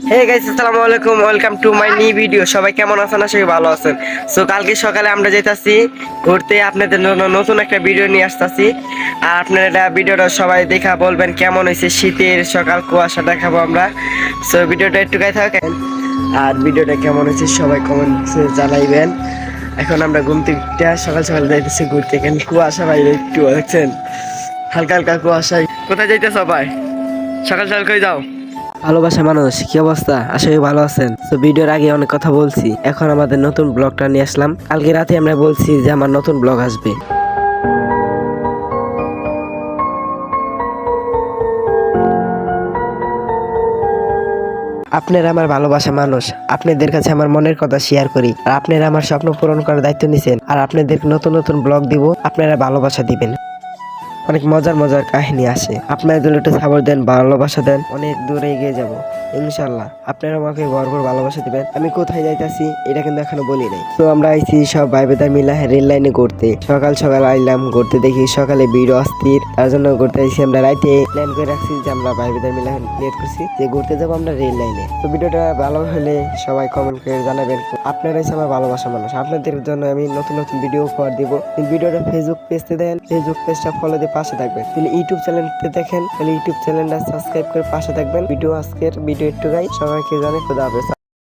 Hey guys, আসসালামু আলাইকুম, welcome to my new video. সবাই কেমন আছেন? আশা করি ভালো আছেন। সো কালকে সকালে আমরা যাইতাছি ঘুরতে, আপনাদের জন্য নতুন একটা ভিডিও নিয়ে আসতাছি। আর আপনারা এটা ভিডিওটা সবাই দেখা বলবেন কেমন হয়েছে। শীতের সকাল কুয়াশা দেখাবো আমরা। সো ভিডিওটা একটু গায়ে থাকেন, আর ভিডিওটা কেমন হয়েছে সবাই কমেন্টসে জানাইবেন। এখন আমরা ঘুম থেকে সকাল সকাল যাইতেছি ঘুরতে। এখানে কুয়াশা বাইরে একটু দেখছেন, হালকা হালকা কুয়াশায়। কোথায় যাইতে সবাই? সকাল সকাল কই যাও? ভালোবাসা মানুষ, কি অবস্থা? আশা করি ভালো আছেন। তো ভিডিওর আগে অনেক কথা বলছি, এখন আমাদের নতুন ব্লগটা নিয়ে আসলাম। কালকে রাতে আমরা বলছি যে আমার নতুন ব্লগ আসবে। আপনারা আমার ভালোবাসা মানুষ, আপনাদের কাছে আমার মনের কথা শেয়ার করি, আর আপনারা আমার স্বপ্ন পূরণ করার দায়িত্ব নিছেন। আর আপনাদের নতুন নতুন ব্লগ দিব, আপনারা ভালোবাসা দিবেন। অনেক মজার মজার কাহিনী আসে, আপনারা যদি একটু সাপোর্ট দেন, ভালোবাসা দেন, অনেক দূরে এগিয়ে যাব ইনশাল্লাহ। আপনারা আমাকে ভরপুর ভালোবাসা দিবেন। আমি কোথায় যাইতাছি এটা কিন্তু এখনো বলি নাই। তো আমরা আইছি সব ভাই বেদার মিলা রেল লাইনে ঘুরতে। সকাল সকাল আইলাম ঘুরতে, দেখি সকালে ভিড় অস্থির, তার জন্য ঘুরতে আইছি। আমরা রাইতে প্ল্যান করে রাখছি যে আমরা ভাই বেদার মিলা নিয়ত করছি যে ঘুরতে যাবো আমরা রেল লাইনে। তো ভিডিওটা ভালো হলে সবাই কমেন্ট করে জানাবেন। আপনারা হচ্ছে আমার ভালোবাসা মানুষ, আপনাদের জন্য আমি নতুন নতুন ভিডিও উপহার দিব। ভিডিওটা ফেসবুক পেজতে দেন, ফেসবুক পেজটা ফলো দিয়ে পাশে থাকবেন। তাহলে ইউটিউব চ্যানেলতে দেখেন, তাহলে ইউটিউব চ্যানেলটা সাবস্ক্রাইব করে পাশে থাকবেন। আজকের ভিডিও একটু গাই, সবাইকে জানাই খোদা হাফেজ।